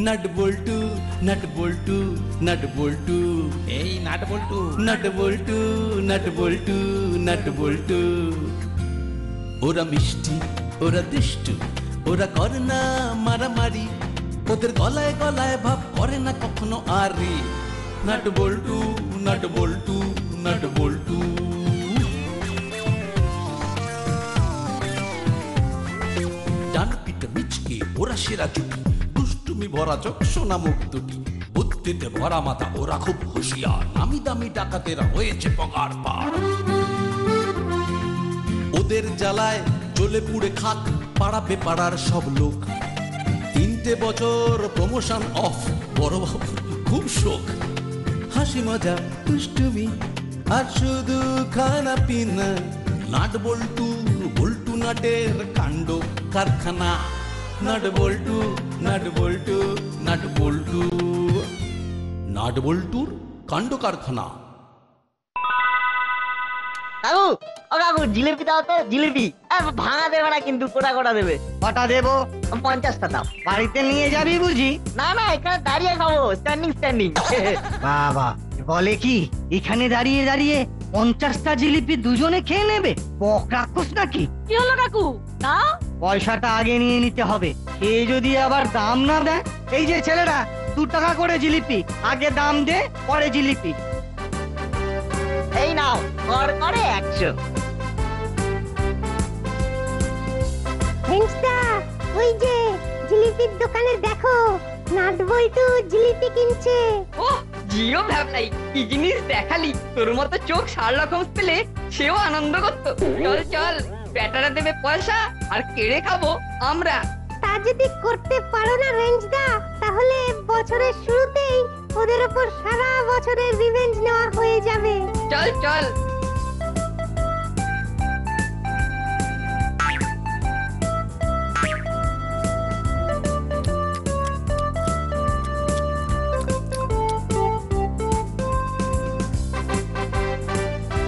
Nut বল্টু nut বল্টু nut বল্টু, এই nut বল্টু। Nut বল্টু nut বল্টু nut বল্টু। ওরা মিষ্টি, ওরা দুষ্টু, ওরা করে না মারামারি, ওদের গলায় গলায় ভাব করে না কখনো আরি। নাট বল্টু নাট বল্টু নাট বল্টু। ডান পিঠে মিচকে ওরা সেরা জুটি, দুষ্টুমি ভরা চোখ সোনা মুখ দুটি, বুদ্ধিতে ভরা মাথা ওরা খুব হুঁশিয়ার, নামি দামি ডাকাতেরা হয়েছে পগার পার। ওদের জ্বালায় জ্বলে পুড়ে খাক পাড়াবে পাড়ার সব লোক। 3টে বছর প্রমোশন অফ, বড় বাবু খুব শোক। হাসি মজা দুষ্টুমি আর শুধু খানা পিনা, নাট বল্টু বল্টু নাটের কাণ্ড কারখানা। নাট বল্টু নাট বল্টু নাট বল্টু, নাট বল্টুর কাণ্ড কারখানা। কাকু, ও কাকু, জিলিপি দাও তো, জিলিপি। ভাঙা দেবে না কিন্তু, কোটা কোটা দেবে। কটা দেবো? 50টা দাও। বাড়িতে নিয়ে যাবি বুঝি? না না, এখানে দাঁড়িয়ে খাবো, স্ট্যান্ডিং স্ট্যান্ডিং। বাবা বলে কি এখানে দাঁড়িয়ে দাঁড়িয়ে 50টা জিলিপি দুজনে খেয়ে নেবে? বক রাক্ষস নাকি? কি হলো কাকু, দাও। পয়সাটা আগে নিয়ে নিতে হবে, সে যদি আবার দাম না দেয়। এই যে ছেলেরা, 2 টাকা করে জিলিপি, আগে দাম দে পরে জিলিপি। এই নাও, কর করে 100। রেঞ্জদা, ওই যে জিলিপির দোকানে দেখো, নাট বল্টু জিলিপি কিনছে। ওহ, জিও ভাবনাই, কি জিনিস দেখালি! তোর মতো চোখ শার্লক হোমস পেলে সেও আনন্দ করতো। চল চল, বেটারা দেবে পয়সা আর কেড়ে খাবো আমরা। তা যদি করতে পারো না রেঞ্জদা, তাহলে বছরের শুরুতেই ওদের উপর সারা বছরের রিভেঞ্জ নেওয়া হয়ে যাবে। চল চল।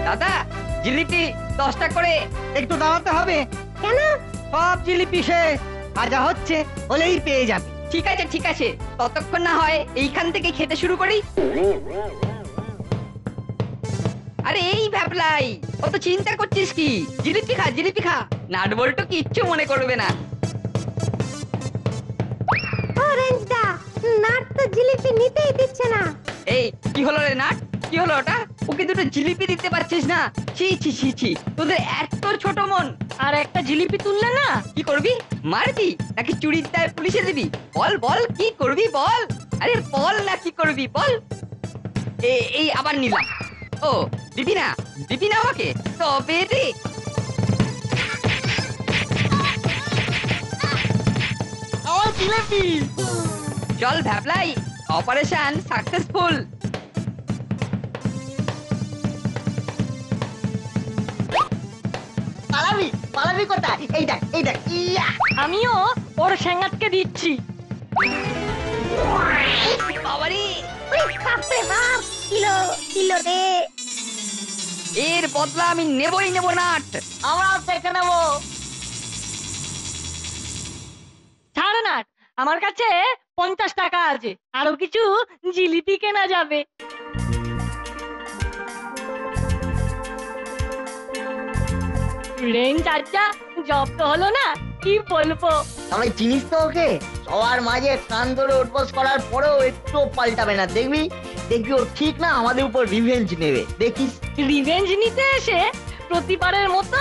দাদা, জিলিপি 10টা করে। একটু দাঁড়াতে হবে, কেন? সব জিলিপি শেষ, ভাজা হচ্ছে, হলেই পেয়ে যাবে। ঠিক আছে ঠিক আছে, ততক্ষণ না হয় এইখান থেকে খেতে শুরু করি। আরে এই ভ্যাপলাই, অত চিন্তা করছিস কি? জিলিপি খা, জিলিপি খা, নাট বল্টু কিচ্ছু মনে করবে না। ও রেঞ্জদা, নাট তো জিলিপি নিতেই দিচ্ছে না। এই কি হলো রে নাট, কি হলো ওটা? ওকে দুটো জিলিপি দিতে পারছিস না? ছি ছি ছি ছি, তোদের এত ছোট মন। আর একটা জিলিপি তুললে না? কি করবি? মারবি নাকি চুরির দায়ে পুলিশে দিবি? বল বল, কি করবি বল। আরে বল না, কি করবি বল। এই আবার নিলাম। ও দিবি না, দিবি না আমাকে? তবে রে। আমার জিলিপি। চল ভ্যাবলাই, অপারেশন সাকসেসফুল। পালাবি, পালাবি কোথায়? এই দেখ, এই দেখ, ইয়া। আমিও ওর স্যাঙ্গাতকে দিচ্ছি। বাবারে, ওই বাপরে বাপ, কিলো কিলো রে। এর বদলা আমি নেবই নেব নাট। আমরাও দেখে নেবো। ছাড় না, আমার কাছে 50 টাকা আছে, আরো কিছু জিলিপি কেনা যাবে। রেঞ্জ আচ্ছা জব্দ হলো না, কি বলবো। আমি চিনিস তো ওকে, সবার মাঝে কান ধরে উঠবোস করার পরেও একটু পাল্টাবে না। দেখবি দেখবি, ও ঠিক না আমাদের উপর রিভেঞ্জ নেবে, দেখিস। রিভেঞ্জ নিতে এসে প্রতিবারের মতো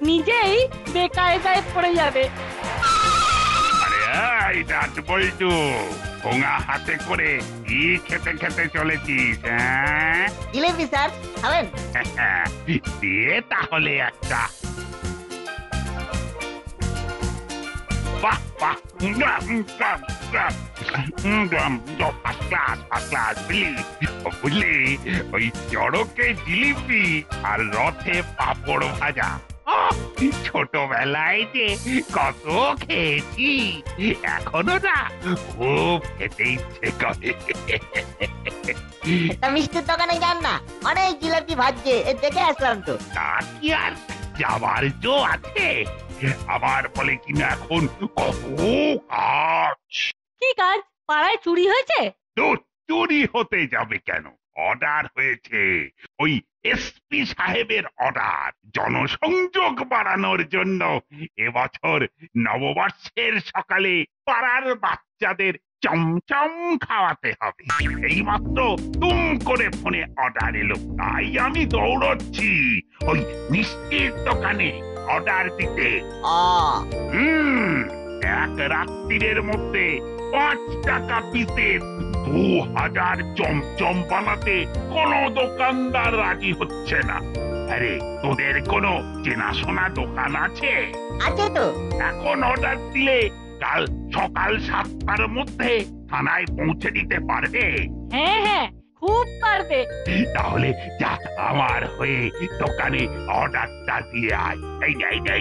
নিজেই বেকায়দায় পড়ে যাবে। আরে এই নাট বল্টু, ভোঙা হাতে করে কি খেতে খেতে চলেছিস? হ্যাঁ জিলিপি স্যার, খাবেন? দিয়ে তাহলে একটা। বাহ বাহ, বুঝলি, ওই চড়কে জিলিপি আর রথে পাঁপড় ভাজা। ছোটবেলায় যে কত খেয়েছি, এখনো না খুব খেতে ইচ্ছে করে। একটা মিষ্টির দোকানে যান না, অনেক জিলিপি ভাজছে, দেখে আসলাম তো। তা কি আর যাবার জো আছে? আমার বলে কিনা এখন কত কাজ। কি কাজ? পাড়ায় চুরি হয়েছে? তো চুরি হতে যাবে কেন? অর্ডার হয়েছে, ওই এসপি সাহেবের অর্ডার। জনসংযোগ বাড়ানোর জন্য এবছর নববর্ষের সকালে পাড়ার বাচ্চাদের চমচম খাওয়াতে হবে। এইমাত্র তুম করে ফোনে অর্ডার এলো, তাই আমি দৌড়চ্ছি ওই মিষ্টির দোকানে অর্ডার দিতে। আ এক রাত্রির মধ্যে 5 টাকা পিসের 2000 চমচম বানাতে কোনো দোকানদার রাজি হচ্ছে না। আরে তোদের কোনো চেনাশোনা দোকান আছে? আছে তো। এখন অর্ডার দিলে কাল সকাল 7টার মধ্যে থানায় পৌঁছে দিতে পারবে? হ্যাঁ হ্যাঁ, খুব পারবে। তাহলে যা, আমার হয়ে দোকানে অর্ডারটা দিয়ে আয়। এই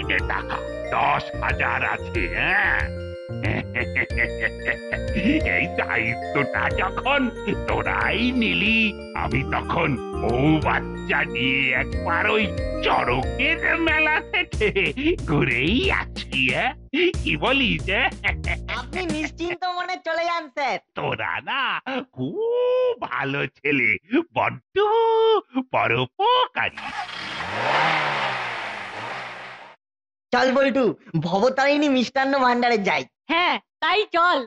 নে টাকা, 10,000 আছে। হ্যাঁ, এই দায়িত্বটা যখন তোরাই নিলি, আমি তখন বউ বাচ্চা নিয়ে একবার ওই চড়কের মেলা থেকে ঘুরেই আছি। কি বলিস? আপনি নিশ্চিন্ত মনে চলে যান স্যার। তোরা না খুব ভালো ছেলে, বড্ড পরোপকারী। চল বল্টু, ভবতারিণী মিষ্টান্ন ভান্ডারে যাই। হ্যাঁ, তাই চল।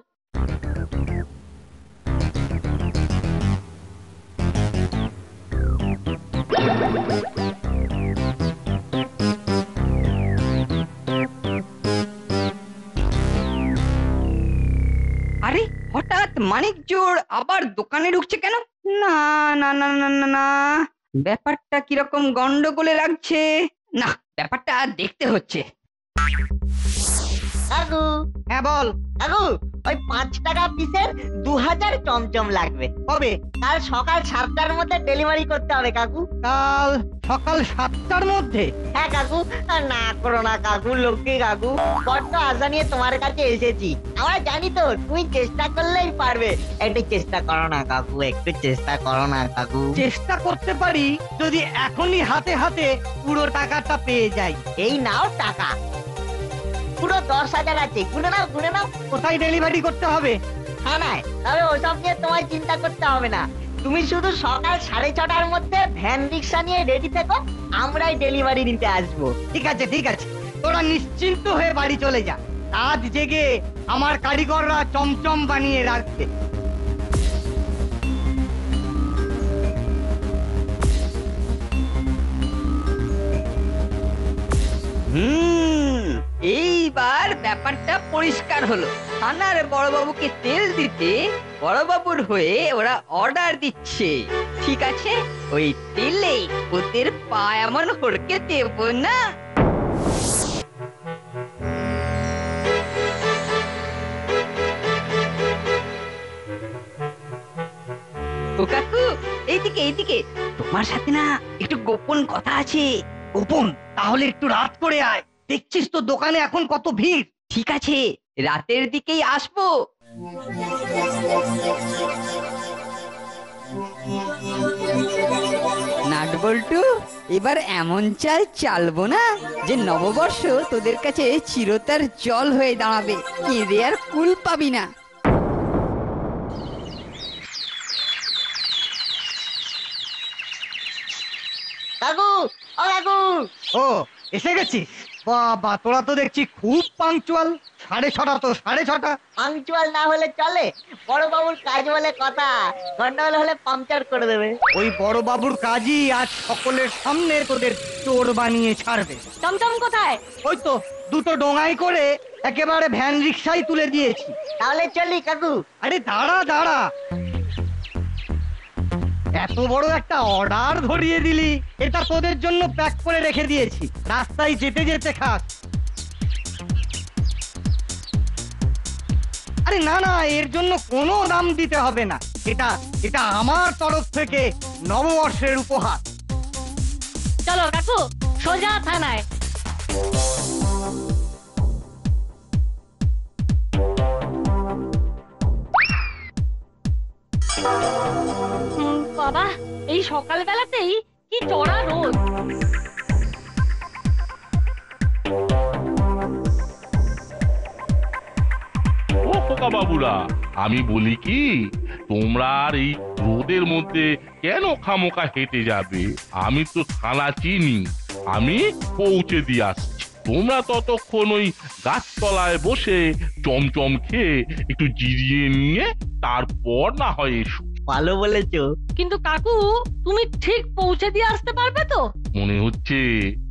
আরে হঠাৎ মানিক জোড় আবার দোকানে ঢুকছে কেন? না না না না না না, ব্যাপারটা কিরকম গন্ডগোলে লাগছে। না, ব্যাপারটা দেখতে হচ্ছে। কাকু, হ্যাঁ বল। কাকু, ওই 5 টাকা পিসের 2000 চমচম লাগবে। হবে? কাল সকাল 7টার মধ্যে ডেলিভারি করতে হবে কাকু। কাল সকাল 7টার মধ্যে? হ্যাঁ কাকু, আর না করো না কাকু, লক্ষ্মী কাকু, বড্ড আশা নিয়ে তোমার কাছে এসেছি। আমরা জানি তো তুমি চেষ্টা করলেই পারবে। একটু চেষ্টা করো না কাকু, একটু চেষ্টা করো না কাকু। চেষ্টা করতে পারি যদি এখনই হাতে হাতে পুরো টাকাটা পেয়ে যাই। এই নাও টাকা, পুরো 10,000 আছে। গুনে নাও, গুনে নাও। কোথায় ডেলিভারি করতে হবে? হ্যাঁ না, তবে ওসব নিয়ে তোমায় চিন্তা করতে হবে না। তুমি শুধু সকাল 6:30টার মধ্যে ভ্যান রিক্সা নিয়ে রেডি থেকো, আমরাই ডেলিভারি নিতে আসবো। ঠিক আছে ঠিক আছে, তোরা নিশ্চিন্ত হয়ে বাড়ি চলে যা। রাত জেগে আমার কারিগররা চমচম বানিয়ে রাখবে। এইবার ব্যাপারটা পরিষ্কার হলো। থানার বড়বাবুকে তেল দিতে বড়বাবুর হয়ে ওরা অর্ডার দিচ্ছে। ঠিক আছে, ওই তেলে ওদের পা এমন হড়কে দেব না। ও কাকু, এইদিকে এইদিকে, তোমার সাথে না একটু গোপন কথা আছে। গোপন? তাহলে একটু রাত করে আয়। দেখছিস তো দোকানে এখন কত ভিড়। ঠিক আছে, রাতের দিকেই আসবো। নাট বল্টু, এবার এমন চাল চালবো না যে নববর্ষ তোদের কাছে চিরতার জল হয়ে দাঁড়াবে, কেঁদে আর কুল পাবি না। কাকু, ও কাকু, ও এসে গেছিস? বাবা, তোরা তো দেখছি খুব পাংচুয়াল। 6:30 তো 6:30। পাংচুয়াল না হলে চলে? বড়বাবুর কাজ বলে কথা, গন্ডগোল হলে পাংচার করে দেবে। ওই বড় বাবুর কাজই আজ সকলের সামনে তোদের চোর বানিয়ে ছাড়বে। চমচম কোথায়? ওই তো দুটো ডোঙাই করে একেবারে ভ্যান রিক্সায় তুলে দিয়েছি। তাহলে চলি কাকু। আরে দাঁড়া দাঁড়া, এত বড় একটা অর্ডার ধরিয়ে দিলি, এটা তোদের জন্য প্যাক করে রেখে দিয়েছি, রাস্তায় যেতে যেতে খাস। আরে না না, এর জন্য কোনো দাম দিতে হবে না। এটা এটা আমার তরফ থেকে নববর্ষের উপহার। চলো কাকু, সোজা থানায়। বাবা, এই সকালবেলাতেই কি চড়া রোদ। ওহো, খোকা বাবুরা, আমি বলি কি, তোমরা আর এই রোদের মধ্যে কেন খামোকা হেঁটে যাবে? আমি তো থানা চিনি, আমি পৌঁছে দিয়ে আসছি। তোমরা ততক্ষণ ওই গাছতলায় বসে চমচম খেয়ে একটু জিরিয়ে নিয়ে তারপর না হয় এসো। ভালো বলেছো। কিন্তু কাকু, তুমি ঠিক পৌঁছে দিয়ে আসতে পারবে তো? মনে হচ্ছে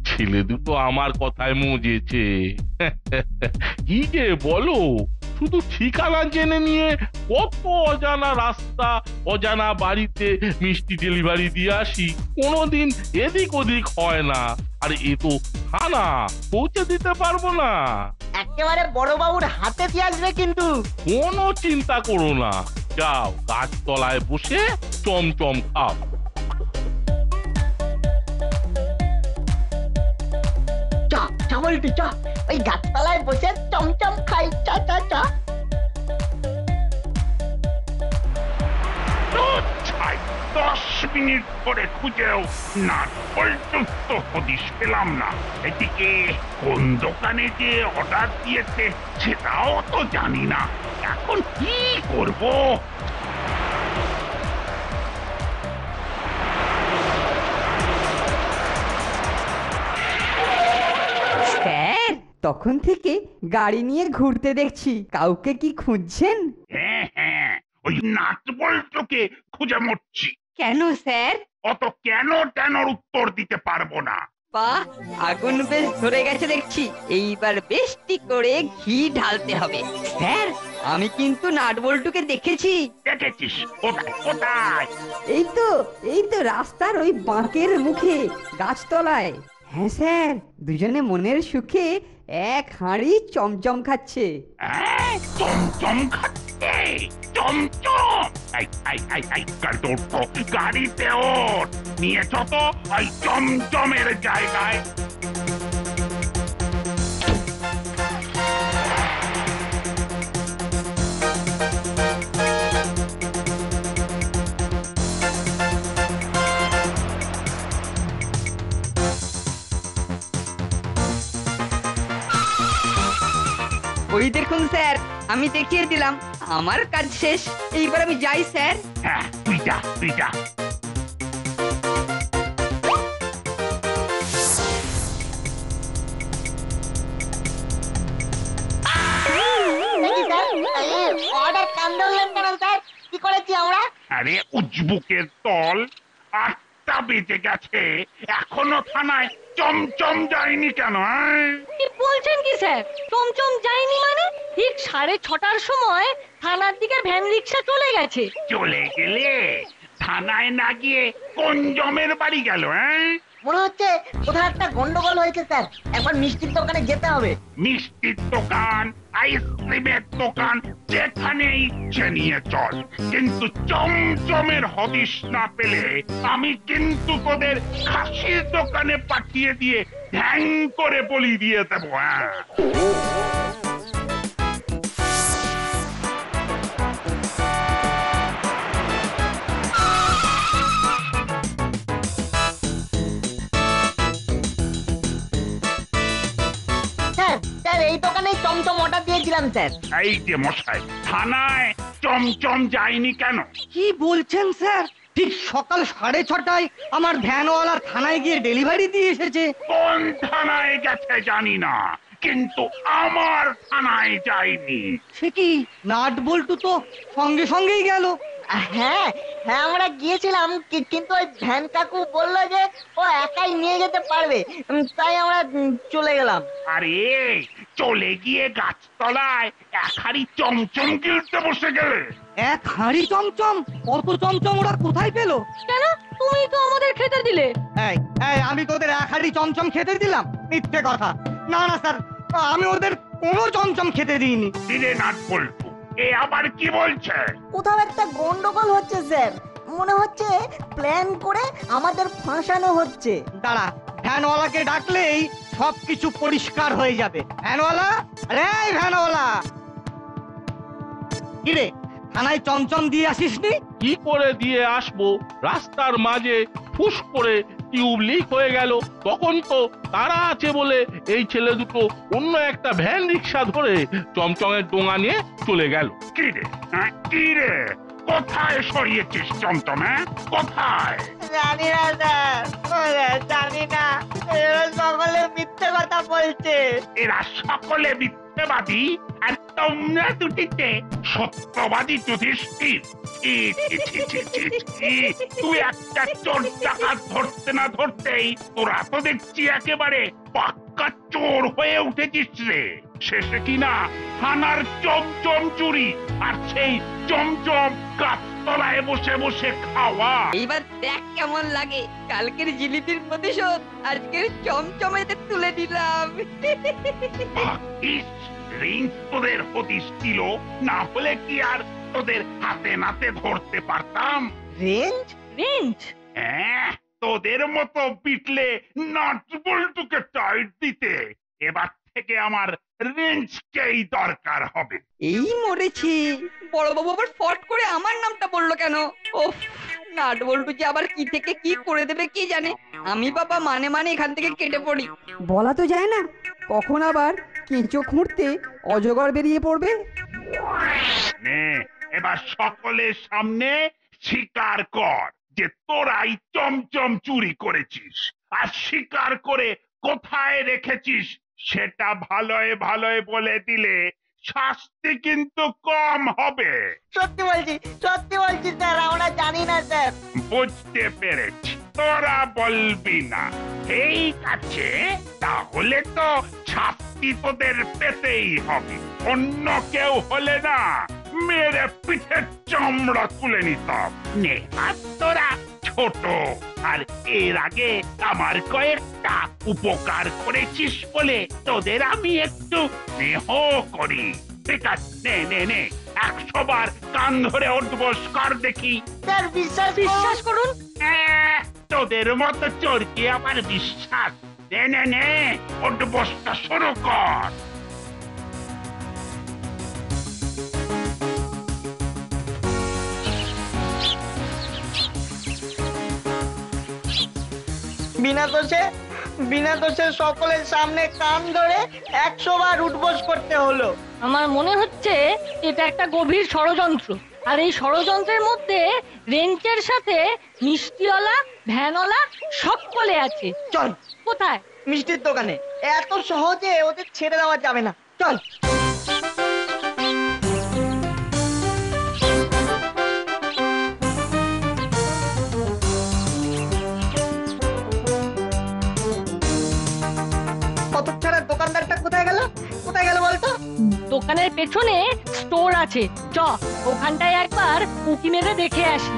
ছেলে দুটো আমার কথায় মজেছে। কি যে বলো, শুধু ঠিকানা জেনে নিয়ে কত অজানা রাস্তা, অজানা বাড়িতে মিষ্টি ডেলিভারি দিয়ে আসি, কোনোদিন এদিক ওদিক হয় না। আর এ তো থানা, পৌঁছে দিতে পারবো না। একেবারে বড়বাবুর হাতে দিয়ে আসবে কিন্তু। কোনো চিন্তা করো না, যাও গাছতলায় বসে চমচম খাও। বলটু চ, ওই গাছতলায় বসে চমচম খাই। চ চ চ। ছাই 10 মিনিট ধরে খুঁজেও নাট বল্টু তো হদিশ পেলাম না। এদিকে কোন দোকানে যে অর্ডার দিয়েছে সেটাও তো জানি না। এখন কি করব? স্যার, তখন থেকে গাড়ি নিয়ে ঘুরতে দেখছি, কাউকে কি খুঁজছেন? হ্যাঁ হ্যাঁ, ওই নাট বল্টুকে খুঁজে মরছি। কেন স্যার? অত কেন টেনর উত্তর দিতে পারবো না। বাহ, আগুন বেশ ধরে গেছে দেখছি। এইবার বেশটি করে ঘি ঢালতে হবে। স্যার, আমি কিন্তু নাটবল্টুকে দেখেছি। দেখেছিস? কোথায় কোথায়? এই তো রাস্তার ওই বাঁকের মুখে গাছতলায়। হ্যাঁ স্যার, দুজনে মনের সুখে এক হাঁড়ি চমচম খাচ্ছে। চমচম খাচ্ছে? চমচম? গাড়িতে ওঠ, নিয়েছ তো ওই চমচমের জায়গায়। ওই দেখুন স্যার, আমি দেখিয়ে দিলাম, আমার কাজ শেষ। এইবার আমি যাই স্যার। হ্যাঁ, তুই যা তুই যা। অর্ডার কান ধরলেন কেন স্যার? কি করেছি আমরা? আরে উজবুকের তল, 8টা বেজে গেছে, এখনো থানায় চমচম যায়নি কেন? কি বলছেন কি স্যার? চমচম যায়নি মানে? ঠিক 6:30টার সময় থানার দিকে ভ্যান রিক্সা চলে গেছে। চলে গেলে থানায় না গিয়ে কোন জমের বাড়ি গেল? মনে হচ্ছে কোথাও একটা গন্ডগোল হয়েছে স্যার, একবার মিষ্টির দোকানে যেতে হবে। মিষ্টির দোকান, আইসক্রিমের দোকান, যেখানে ইচ্ছে নিয়ে চল, কিন্তু চমচমের হদিশ না পেলে আমি কিন্তু তোদের খাসির দোকানে পাঠিয়ে দিয়ে ঢ্যাং করে বলি দিয়ে দেবো। স্যার, এই দোকানে চমচম অর্ডার দিয়েছিলাম স্যার। এই যে মশাই, থানায় চমচম যায়নি কেন? কি বলছেন স্যার? ঠিক সকাল 6:30টায় আমার ভ্যানওয়ালা থানায় গিয়ে ডেলিভারি দিয়ে এসেছে। কোন থানায় গেছে জানি না, কিন্তু আমার থানায় যায়নি। সে কি, নাট বল্টু তো সঙ্গে সঙ্গেই গেল। হ্যাঁ হ্যাঁ, আমরা গিয়েছিলাম, কিন্তু ওই ভ্যান কাকু বললো যে ও একাই নিয়ে যেতে পারবে, তাই আমরা চলে গেলাম। আরে চলে গিয়ে গাছতলায় এক হাড়ি চমচম কিনতে বসে গেলে। এক হাঁড়ি চমচম? কত চমচম ওরা কোথায় পেলো? কেন? তুমি তো আমাদের খেতে দিলে। এই এই, আমি তোদের এক হাঁড়ি চমচম খেতে দিলাম? মিথ্যে কথা। না না স্যার, আমি ওদের কোনো চমচম খেতে দিইনি। দিলে নাট বল্টু, এ আবার কি বলছে? কোথাও একটা গন্ডগোল হচ্ছে স্যার, মনে হচ্ছে প্ল্যান করে আমাদের ফাঁসানো হচ্ছে। দাঁড়া, ভ্যানওয়ালাকে ডাকলেই সবকিছু পরিষ্কার হয়ে যাবে। ভ্যানওয়ালা, আরে ভ্যানওয়ালা, কিরে থানায় চমচম দিয়ে আসিসনি? কি করে দিয়ে আসবো? রাস্তার মাঝে ফুস করে টিউব লিক হয়ে গেল, তখন তো তারা আছে বলে এই ছেলে দুটো অন্য একটা ভ্যান রিক্সা ধরে চমচমের ডোঙা নিয়ে চলে গেল। কি রে, হ্যাঁ, কি রে, কোথায় সরিয়েছিস চমচমে, কোথায়? জানি না স্যার, জানি না, এরা সকলে মিথ্যে কথা বলছে। এরা সকলে মিথ্যেবাদী আর তোমরা দুটিতে সত্যবাদী যুধিষ্ঠির। ছি, ছি, ছি, ছি, ছি, ছি। তুই একটা চোর ডাকাত ধরতে না ধরতেই তোরা তো দেখছি একেবারে পাক্কা চোর হয়ে উঠেছিস রে। শেষে কিনা থানার চমচম চুরি, আর সেই চমচম গাছতলায় বসে বসে খাওয়া। এইবার দেখ কেমন লাগে, কালকের জিলিপির প্রতিশোধ আজকের চমচমেতে তুলে দিলাম। ভাগ্যিস রিঞ্জ তোদের হদিস ছিল, না হলে কি আর তোদের হাতে নাতে ধরতে পারতাম? রেঞ্জ? রেঞ্জ? হ্যাঁ, তোদের মতো পিটলে নাট বল্টুকে টাইট দিতে এবার থেকে আমার রেঞ্জকেই দরকার হবে। এই মরেছি, বড়বাবু আবার ফট করে আমার নামটা বললো কেন? ওফ, নাট বল্টু যে আবার কি থেকে কি করে দেবে কি জানে। আমি বাবা মানে মানে এখান থেকে কেটে পড়ি। বলা তো যায় না, কখন আবার কেঁচো খুঁড়তে অজগর বেরিয়ে পড়বে। নে, এবার সকলের সামনে স্বীকার কর যে তোরাই চমচম চুরি করেছিস, আর স্বীকার করে কোথায় রেখেছিস সেটা ভালোয় ভালোয় বলে দিলে শাস্তি কিন্তু কম হবে। সত্যি বলছি স্যার, আমরা জানি না স্যার। বুঝতে পেরেছি, তোরা বলবি না। ঠিক আছে, তাহলে তো শাস্তি তোদের পেতেই হবে। অন্য কেউ হলে না মেরে পিঠের চামড়া তুলে নিতাম। নে, আর তোরা ছোট, আর এর আগে আমার কয়েকটা উপকার করেছিস বলে তোদের আমি একটু স্নেহ করি। ঠিক আছে, নে নে নে, 100 বার কান ধরে উঠবস কর দেখি। স্যার বিশ্বাস করুন। তোদের মতো চোরকে আমার বিশ্বাস? নে নে নে, উঠবসটা শুরু কর। বিনা দোষে সকলের সামনে কান ধরে 100 বার উঠবোস করতে হলো। আমার মনে হচ্ছে এটা একটা গভীর ষড়যন্ত্র, আর এই ষড়যন্ত্রের মধ্যে রেঞ্চের সাথে মিষ্টিওয়ালা, ভ্যানওয়ালা সকলে আছে। চল কোথায়? মিষ্টির দোকানে। এত সহজে ওদের ছেড়ে দেওয়া যাবে না, চল। দোকানদারটা কোথায় গেল বলতো? দোকানের পেছনে স্টোর আছে, চ ওখানটায় একবার উকি মেরে দেখে আসি।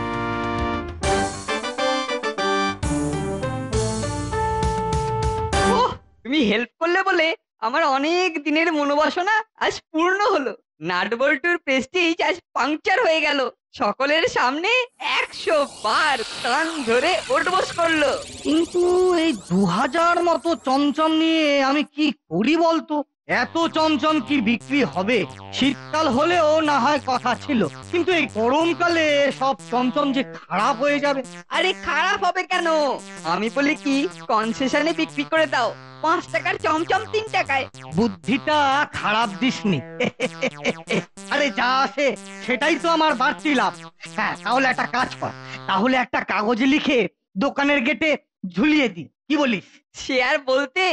ওহ, তুমি হেল্প করলে বলে আমার অনেক দিনের মনোবাসনা আজ পূর্ণ হলো। নাট বল্টুর প্রেস্টিজ আজ পাংচার হয়ে গেল। সকলের সামনে 100 বার কান ধরে উঠবোস করলো। কিন্তু এই 2000 মতো চমচম নিয়ে আমি কি করি বলতো? এত চমচম কি বিক্রি হবে? শীতকাল হলেও না হয় কথা ছিল, কিন্তু এই গরমকালে সব চমচম যে খারাপ হয়ে যাবে। আরে খারাপ হবে কেন? আমি বলি কি, কনসেশনে বিক্রি করে দাও। 5 টাকার চমচম 3 টাকায়। বুদ্ধিটা খারাপ দিসনি। আরে যা আসে সেটাই তো আমার বাড়তি লাভ। হ্যাঁ, তাহলে একটা কাজ কর, তাহলে একটা কাগজে লিখে দোকানের গেটে ঝুলিয়ে দি, কি বলিস? সে আর বলতে।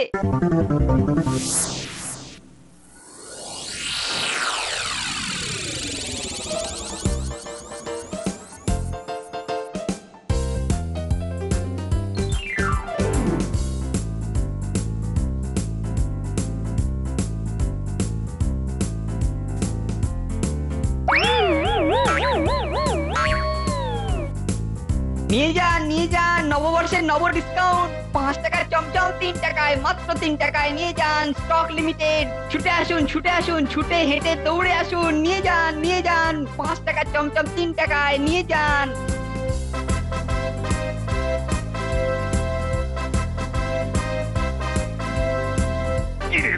নিয়ে যান নববর্ষের নব ডিসকাউন্ট। 5 টাকার চমচম 3 টাকায়, মাত্র 3 টাকায় নিয়ে যান। Stock limited. ছুটে আসুন, ছুটে হেঁটে দৌড়ে আসুন। নিয়ে যান 5 টাকার চমচম 3 টাকায় নিয়ে যান। কি রে,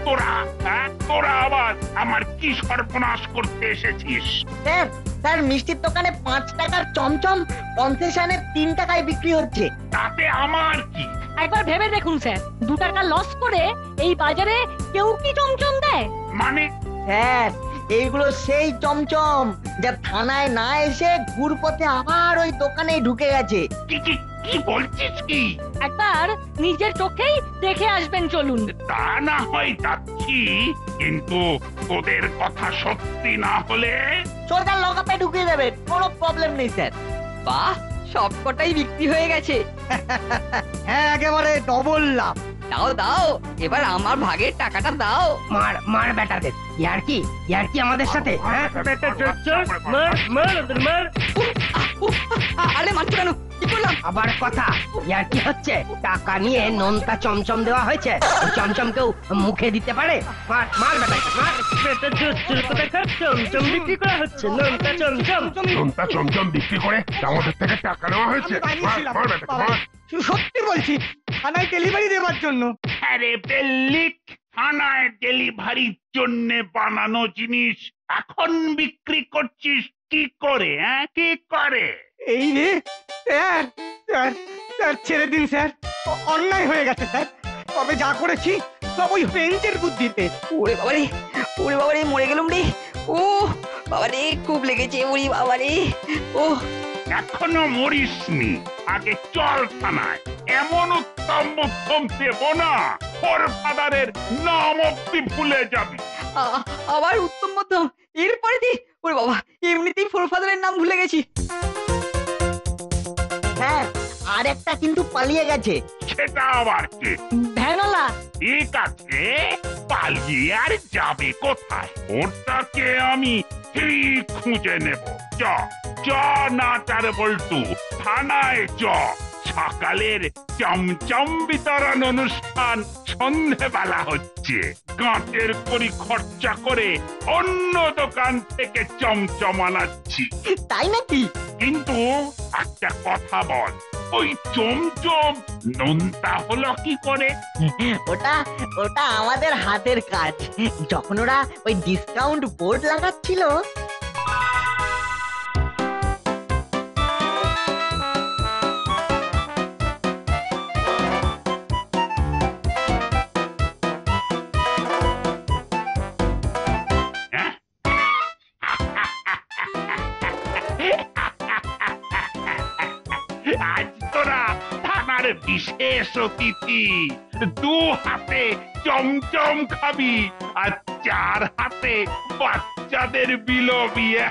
তোরা আবার আমার কি সর্বনাশ করতে এসেছিস? স্যার স্যার মিষ্টির দোকানে 5 টাকার চমচম কনসেশনে 3 টাকায় বিক্রি হচ্ছে। তাতে আমার কি? একবার ভেবে দেখুন স্যার, 2 টাকা লস করে এই বাজারে কেউ কি চমচম দেয়? মানে স্যার এইগুলো সেই চমচম যা থানায় না এসে ঘুরপথে আবার ওই দোকানে ঢুকে গেছে। কি কি কি বলছিস কি? একবার নিজের চোখেই দেখে আসবেন, চলুন। তা না হয় যাচ্ছি, কিন্তু তোদের কথা সত্যি না হলে সরকার লকআপে ঢুকিয়ে দেবে, কোনো প্রবলেম নেই স্যার। বাহ, সবকটাই বিক্রি হয়ে গেছে। হ্যাঁ, একেবারে ডবল লাভ। দাও দাও, এবার আমার ভাগের টাকাটা দাও। মার মার বেটাদের, ইয়ার কি আমাদের সাথে? হ্যাঁ আরে মানছো কেন? কি করলাম? আবার কথা, ইয়ার কি হচ্ছে? টাকা নিয়ে নোনতা চমচম দেওয়া হয়েছে, চমচমকেও মুখে দিতে পারে? মার মার বেটাকে, মার। চমচম বিক্রি করা হচ্ছে, নোনতা চমচম। নোনতা চমচম বিক্রি করে আমাদের থেকে টাকা নেওয়া হয়েছে। মার বেটাকে, মার। সত্যি বলছি, থানায় ডেলিভারি দেওয়ার জন্য। আরে বেল্লিক, থানায় ডেলিভারির জন্য বানানো জিনিস এখন বিক্রি করছিস কি করে? কি করে? এই রে স্যার, স্যার স্যার ছেড়ে দিন স্যার, অন্যায় হয়ে গেছে স্যার। তবে যা করেছি সব ওই রেঞ্জের বুদ্ধিতে। ওরে বাবারে, ওরে বাবারে, মরে গেলাম রে। ও বাবারে, খুব লেগেছে। ওরে বাবারে, ও এখনো মরিসনি, আগে চল থানায়। এমন উত্তম মধ্যম দেব না, ওর ফাদারের নাম অব্দি ভুলে যাবি। আবার উত্তম মধ্যম? এরপরে দি? ওরে বাবা, এমনিতেই ফোরফাদারের নাম ভুলে গেছি। হ্যাঁ, আর একটা কিন্তু পালিয়ে গেছে। সেটা আবার কে? ভ্যানলা। ঠিক আছে, পালিয়ে আর যাবে কোথায়? ওটাকে আমি ঠিক খুঁজে নেব। চ চ নাটার বল্টু, থানায় চ। সকালের চমচম বিতরণ অনুষ্ঠান সন্ধেবেলা হচ্ছে। গাঁটের করি খরচা করে অন্য দোকান থেকে চমচম আনাচ্ছি। তাই নাকি? কিন্তু একটা কথা বল, ওই চমচম নোনতা হলো কি করে? ওটা ওটা আমাদের হাতের কাজ। যখন ওরা ওই ডিসকাউন্ট বোর্ড লাগাচ্ছিল, আজ তোরা থানার বিশেষ অতিথি। 2 হাতে চমচম খাবি আর 4 হাতে বাচ্চাদের বিলো বিয়ে।